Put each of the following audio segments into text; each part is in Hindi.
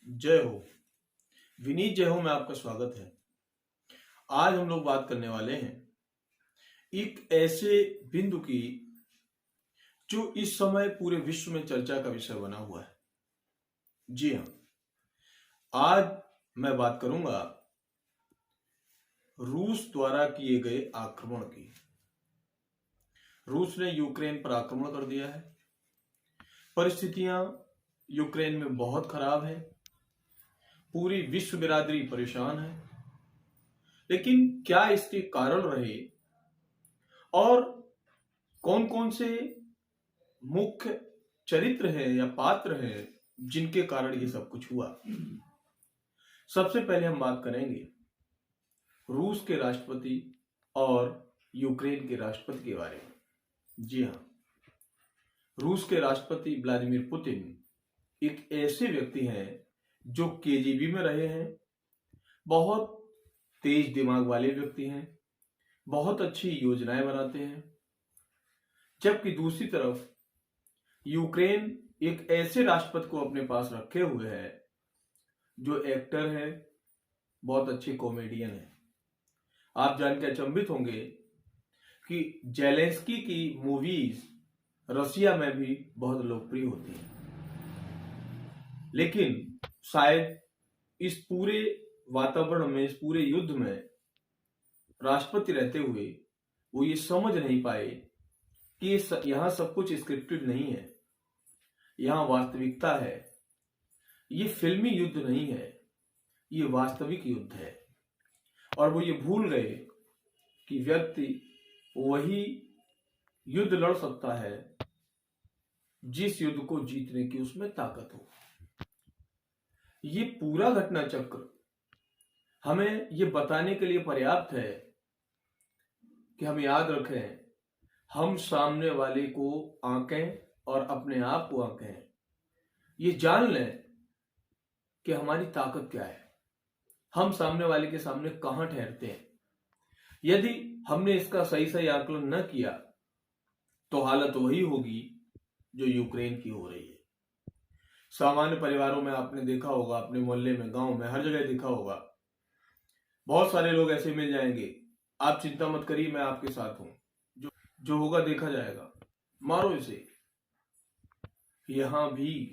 जय हो। विनीत जय हो में आपका स्वागत है। आज हम लोग बात करने वाले हैं एक ऐसे बिंदु की जो इस समय पूरे विश्व में चर्चा का विषय बना हुआ है। जी हाँ, आज मैं बात करूंगा रूस द्वारा किए गए आक्रमण की। रूस ने यूक्रेन पर आक्रमण कर दिया है। परिस्थितियां यूक्रेन में बहुत खराब है। पूरी विश्व बिरादरी परेशान है। लेकिन क्या इसके कारण रहे और कौन कौन से मुख्य चरित्र हैं या पात्र हैं जिनके कारण ये सब कुछ हुआ। सबसे पहले हम बात करेंगे रूस के राष्ट्रपति और यूक्रेन के राष्ट्रपति के बारे में। जी हाँ, रूस के राष्ट्रपति व्लादिमीर पुतिन एक ऐसे व्यक्ति हैं जो केजीबी में रहे हैं। बहुत तेज दिमाग वाले व्यक्ति हैं, बहुत अच्छी योजनाएं बनाते हैं। जबकि दूसरी तरफ यूक्रेन एक ऐसे राष्ट्रपति को अपने पास रखे हुए है जो एक्टर है, बहुत अच्छे कॉमेडियन है। आप जान के अचंभित होंगे कि जेलेंस्की की मूवीज रसिया में भी बहुत लोकप्रिय होती है। लेकिन शायद इस पूरे वातावरण में, इस पूरे युद्ध में राष्ट्रपति रहते हुए वो ये समझ नहीं पाए कि यहां सब कुछ स्क्रिप्टेड नहीं है, यहां वास्तविकता है। ये फिल्मी युद्ध नहीं है, ये वास्तविक युद्ध है। और वो ये भूल गए कि व्यक्ति वही युद्ध लड़ सकता है जिस युद्ध को जीतने की उसमें ताकत हो। ये पूरा घटना चक्र हमें ये बताने के लिए पर्याप्त है कि हम याद रखें, हम सामने वाले को आंकें और अपने आप को आंकें। ये जान लें कि हमारी ताकत क्या है, हम सामने वाले के सामने कहां ठहरते हैं। यदि हमने इसका सही सही आकलन न किया तो हालत वही होगी जो यूक्रेन की हो रही है। सामान्य परिवारों में आपने देखा होगा, अपने मोहल्ले में, गांव में, हर जगह देखा होगा, बहुत सारे लोग ऐसे मिल जाएंगे। आप चिंता मत करिए, मैं आपके साथ हूं, जो होगा देखा जाएगा, मारो इसे। यहां भी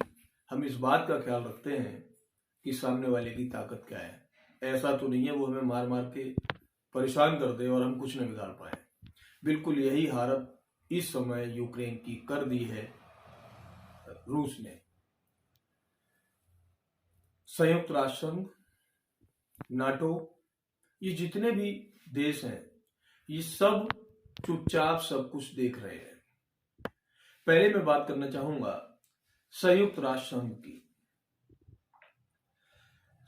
हम इस बात का ख्याल रखते हैं कि सामने वाले की ताकत क्या है। ऐसा तो नहीं है वो हमें मार मार के परेशान कर दे और हम कुछ न बिगाड़ पाए। बिल्कुल यही हालत इस समय यूक्रेन की कर दी है रूस ने। संयुक्त राष्ट्र संघ, नाटो, ये जितने भी देश हैं ये सब चुपचाप सब कुछ देख रहे हैं। पहले मैं बात करना चाहूंगा संयुक्त राष्ट्र संघ की।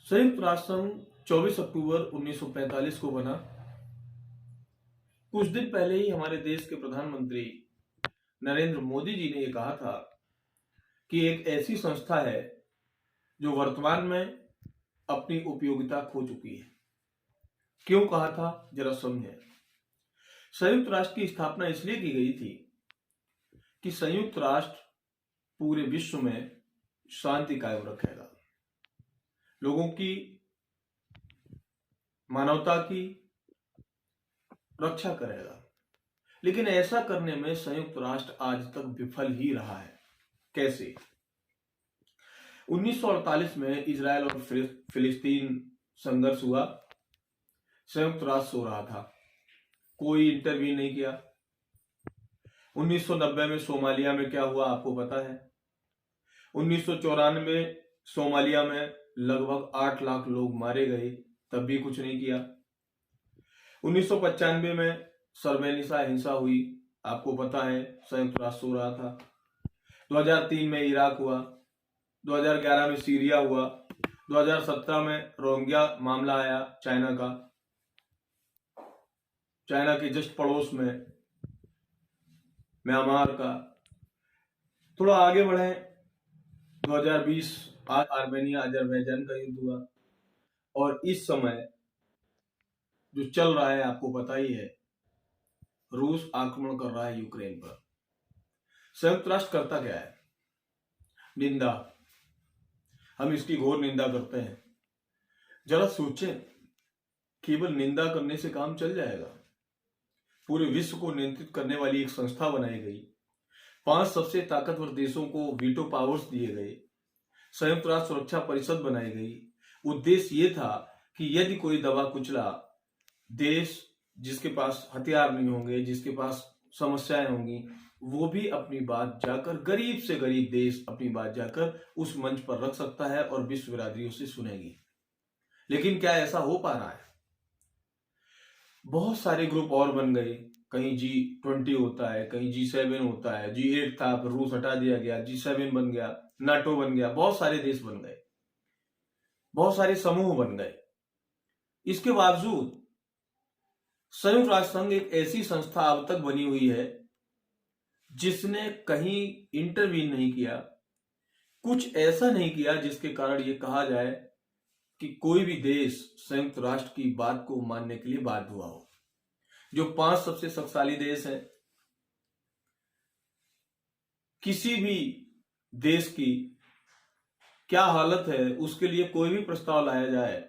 संयुक्त राष्ट्र संघ 24 अक्टूबर 1945 को बना। कुछ दिन पहले ही हमारे देश के प्रधानमंत्री नरेंद्र मोदी जी ने यह कहा था कि एक ऐसी संस्था है जो वर्तमान में अपनी उपयोगिता खो चुकी है। क्यों कहा था, जरा समझें। संयुक्त राष्ट्र की स्थापना इसलिए की गई थी कि संयुक्त राष्ट्र पूरे विश्व में शांति कायम रखेगा, लोगों की, मानवता की रक्षा करेगा। लेकिन ऐसा करने में संयुक्त राष्ट्र आज तक विफल ही रहा है। कैसे? 1948 में इजराइल और फिलिस्तीन संघर्ष हुआ। संयुक्त राष्ट्र सो रहा था, कोई इंटरव्यू नहीं किया। 1990 में सोमालिया में क्या हुआ आपको पता है। 1994 में सोमालिया में लगभग 8 लाख लोग मारे गए, तब भी कुछ नहीं किया। 1995 में सरबेनिसा हिंसा हुई, आपको पता है, संयुक्त राष्ट्र सो रहा था। 2003 में इराक हुआ, 2011 में सीरिया हुआ, 2017 में रोहिंग्या मामला आया चाइना का, चाइना के जस्ट पड़ोस में म्यांमार का। थोड़ा आगे बढ़े, 2020 आर्मेनिया अजरबैजान का युद्ध हुआ। और इस समय जो चल रहा है आपको पता ही है, रूस आक्रमण कर रहा है यूक्रेन पर। संयुक्त राष्ट्र करता क्या है? निंदा। हम इसकी घोर निंदा करते हैं। जरा सोचें, केवल निंदा करने से काम चल जाएगा? पूरे विश्व को नियंत्रित करने वाली एक संस्था बनाई गई, 5 सबसे ताकतवर देशों को वीटो पावर्स दिए गए, संयुक्त राष्ट्र सुरक्षा परिषद बनाई गई। उद्देश्य ये था कि यदि कोई दबा कुचला देश, जिसके पास हथियार नहीं होंगे, जिसके पास समस्याएं होंगी, वो भी अपनी बात जाकर, गरीब से गरीब देश अपनी बात जाकर उस मंच पर रख सकता है और विश्व बिरादरी उसे सुनेगी। लेकिन क्या ऐसा हो पा रहा है? बहुत सारे ग्रुप और बन गए, कहीं G20 होता है, कहीं G7 होता है, G8 था, फिर रूस हटा दिया गया, G7 बन गया, नाटो बन गया, बहुत सारे देश बन गए, बहुत सारे समूह बन गए। इसके बावजूद संयुक्त राष्ट्र संघ एक ऐसी संस्था अब तक बनी हुई है जिसने कहीं इंटरवीन नहीं किया, कुछ ऐसा नहीं किया जिसके कारण यह कहा जाए कि कोई भी देश संयुक्त राष्ट्र की बात को मानने के लिए बाध्य हुआ हो। जो 5 सबसे शक्तिशाली देश हैं, किसी भी देश की क्या हालत है उसके लिए कोई भी प्रस्ताव लाया जाए,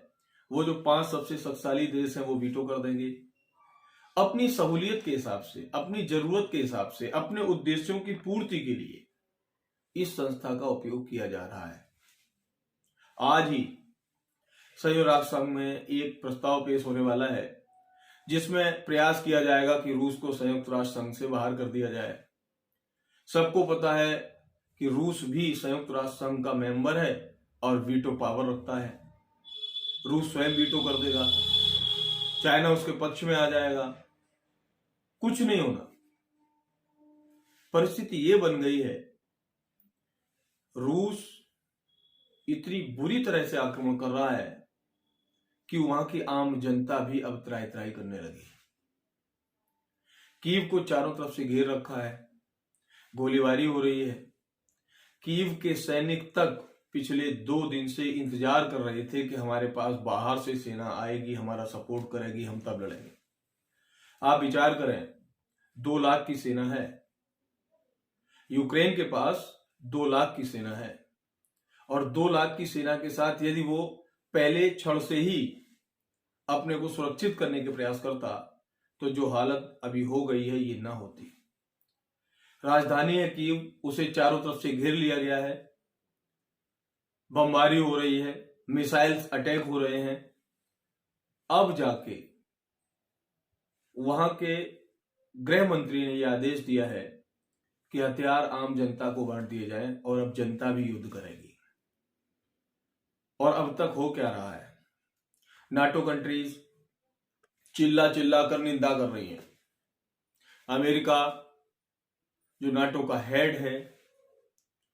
वो जो 5 सबसे शक्तिशाली देश हैं वो वीटो कर देंगे। अपनी सहूलियत के हिसाब से, अपनी जरूरत के हिसाब से, अपने उद्देश्यों की पूर्ति के लिए इस संस्था का उपयोग किया जा रहा है। आज ही संयुक्त राष्ट्र संघ में एक प्रस्ताव पेश होने वाला है जिसमें प्रयास किया जाएगा कि रूस को संयुक्त राष्ट्र संघ से बाहर कर दिया जाए। सबको पता है कि रूस भी संयुक्त राष्ट्र संघ का मेंबर है और वीटो पावर रखता है। रूस स्वयं वीटो कर देगा, चाइना उसके पक्ष में आ जाएगा, कुछ नहीं होना। परिस्थिति ये बन गई है, रूस इतनी बुरी तरह से आक्रमण कर रहा है कि वहां की आम जनता भी अब त्राही त्राही करने लगी। कीव को चारों तरफ से घेर रखा है, गोलीबारी हो रही है। कीव के सैनिक तक पिछले 2 दिन से इंतजार कर रहे थे कि हमारे पास बाहर से सेना आएगी, हमारा सपोर्ट करेगी, हम तब लड़ेंगे। आप विचार करें, 2 लाख की सेना है, यूक्रेन के पास 2 लाख की सेना है, और 2 लाख की सेना के साथ यदि वो पहले क्षण से ही अपने को सुरक्षित करने के प्रयास करता तो जो हालत अभी हो गई है ये ना होती। राजधानी है कीव, उसे चारों तरफ से घेर लिया गया है, बमबारी हो रही है, मिसाइल्स अटैक हो रहे हैं। अब जाके वहां के गृह मंत्री ने यह आदेश दिया है कि हथियार आम जनता को बांट दिए जाएं और अब जनता भी युद्ध करेगी। और अब तक हो क्या रहा है? नाटो कंट्रीज चिल्ला चिल्ला कर निंदा कर रही हैं। अमेरिका जो नाटो का हेड है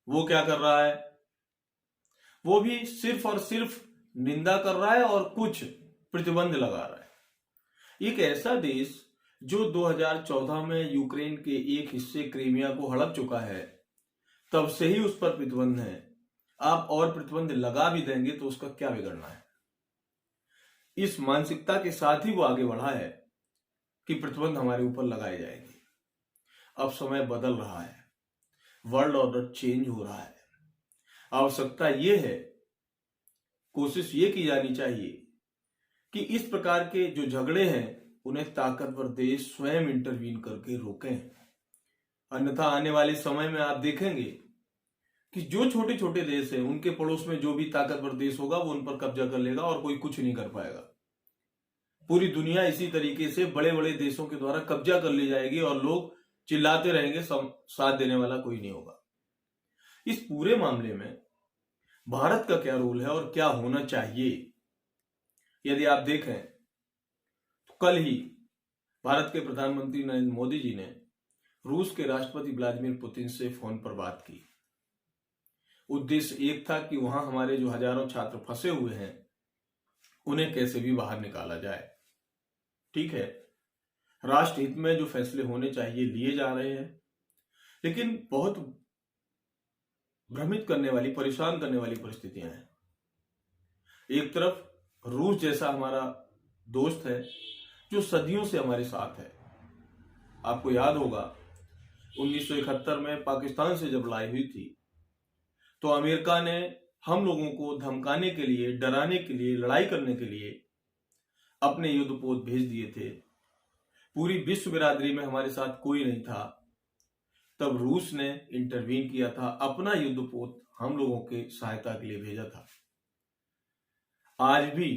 वो क्या कर रहा है? वो भी सिर्फ और सिर्फ निंदा कर रहा है और कुछ प्रतिबंध लगा रहा है। एक ऐसा देश जो 2014 में यूक्रेन के एक हिस्से क्रीमिया को हड़प चुका है, तब से ही उस पर प्रतिबंध है। आप और प्रतिबंध लगा भी देंगे तो उसका क्या बिगड़ना है? इस मानसिकता के साथ ही वो आगे बढ़ा है कि प्रतिबंध हमारे ऊपर लगाए जाएंगे। अब समय बदल रहा है, वर्ल्ड ऑर्डर चेंज हो रहा है। आवश्यकता ये है, कोशिश ये की जानी चाहिए कि इस प्रकार के जो झगड़े हैं उन्हें ताकतवर देश स्वयं इंटरवीन करके रोकें। अन्यथा आने वाले समय में आप देखेंगे कि जो छोटे छोटे देश हैं उनके पड़ोस में जो भी ताकतवर देश होगा वो उन पर कब्जा कर लेगा और कोई कुछ नहीं कर पाएगा। पूरी दुनिया इसी तरीके से बड़े बड़े देशों के द्वारा कब्जा कर ली जाएगी और लोग चिल्लाते रहेंगे, साथ देने वाला कोई नहीं होगा। इस पूरे मामले में भारत का क्या रोल है और क्या होना चाहिए? यदि आप देखें तो कल ही भारत के प्रधानमंत्री नरेंद्र मोदी जी ने रूस के राष्ट्रपति व्लादिमीर पुतिन से फोन पर बात की। उद्देश्य एक था कि वहां हमारे जो हजारों छात्र फंसे हुए हैं उन्हें कैसे भी बाहर निकाला जाए। ठीक है, राष्ट्रहित में जो फैसले होने चाहिए लिए जा रहे हैं, लेकिन बहुत भ्रमित करने वाली, परेशान करने वाली परिस्थितियां हैं। एक तरफ रूस जैसा हमारा दोस्त है जो सदियों से हमारे साथ है। आपको याद होगा 1971 में पाकिस्तान से जब लड़ाई हुई थी तो अमेरिका ने हम लोगों को धमकाने के लिए, डराने के लिए, लड़ाई करने के लिए अपने युद्धपोत भेज दिए थे। पूरी विश्व बिरादरी में हमारे साथ कोई नहीं था, तब रूस ने इंटरवीन किया था, अपना युद्धपोत हम लोगों के सहायता के लिए भेजा था। आज भी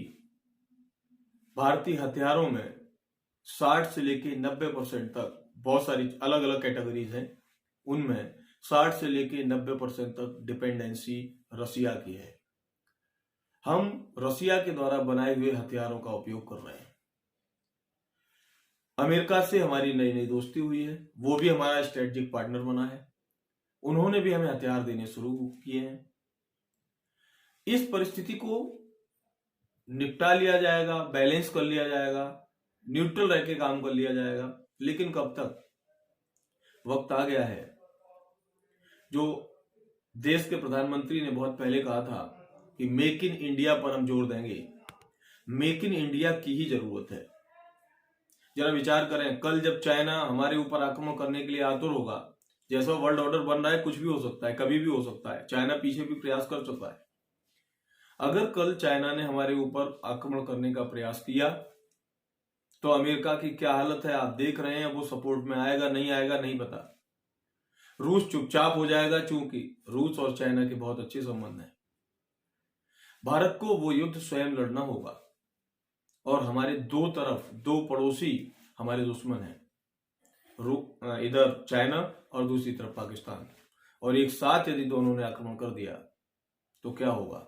भारतीय हथियारों में 60 से लेके 90% तक, बहुत सारी अलग अलग कैटेगरीज हैं, उनमें 60 से लेके 90% तक डिपेंडेंसी रसिया की है। हम रसिया के द्वारा बनाए हुए हथियारों का उपयोग कर रहे हैं। अमेरिका से हमारी नई नई दोस्ती हुई है, वो भी हमारा स्ट्रेटेजिक पार्टनर बना है, उन्होंने भी हमें हथियार देने शुरू किए हैं। इस परिस्थिति को निपटा लिया जाएगा, बैलेंस कर लिया जाएगा, न्यूट्रल रह के काम कर लिया जाएगा, लेकिन कब तक? वक्त आ गया है। जो देश के प्रधानमंत्री ने बहुत पहले कहा था कि मेक इन इंडिया पर हम जोर देंगे, मेक इन इंडिया की ही जरूरत है। जरा विचार करें, कल जब चाइना हमारे ऊपर आक्रमण करने के लिए आतुर होगा, जैसा वर्ल्ड ऑर्डर बन रहा है, कुछ भी हो सकता है, कभी भी हो सकता है। चाइना पीछे भी प्रयास कर चुका है। अगर कल चाइना ने हमारे ऊपर आक्रमण करने का प्रयास किया तो अमेरिका की क्या हालत है आप देख रहे हैं। वो सपोर्ट में आएगा नहीं आएगा नहीं पता। रूस चुपचाप हो जाएगा, चूंकि रूस और चाइना के बहुत अच्छे संबंध हैं। भारत को वो युद्ध स्वयं लड़ना होगा और हमारे दो तरफ दो पड़ोसी हमारे दुश्मन हैं, इधर चाइना और दूसरी तरफ पाकिस्तान। और एक साथ यदि दोनों ने आक्रमण कर दिया तो क्या होगा।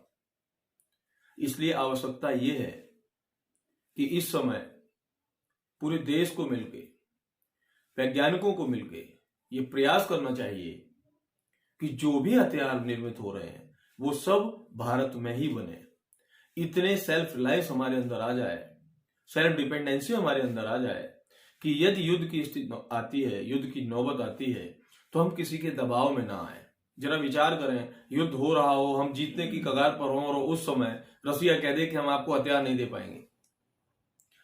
इसलिए आवश्यकता यह है कि इस समय पूरे देश को मिलके, वैज्ञानिकों को मिलके ये प्रयास करना चाहिए कि जो भी हथियार निर्मित हो रहे हैं वो सब भारत में ही बने। इतने सेल्फ रिलायंस हमारे अंदर आ जाए, सेल्फ डिपेंडेंसी हमारे अंदर आ जाए कि यदि युद्ध की स्थिति आती है, युद्ध की नौबत आती है, तो हम किसी के दबाव में ना आए। जरा विचार करें, युद्ध हो रहा हो, हम जीतने की कगार पर हों और उस समय रसिया कह दे कि हम आपको हथियार नहीं दे पाएंगे,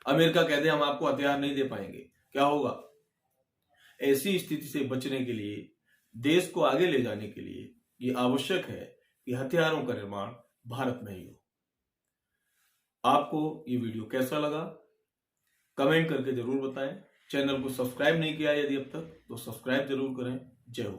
अमेरिका कह दे हम आपको हथियार नहीं दे पाएंगे, क्या होगा। ऐसी स्थिति से बचने के लिए, देश को आगे ले जाने के लिए ये आवश्यक है कि हथियारों का निर्माण भारत में ही हो। आपको ये वीडियो कैसा लगा कमेंट करके जरूर बताएं। चैनल को सब्सक्राइब नहीं किया यदि अब तक तो सब्सक्राइब जरूर करें। जय हो।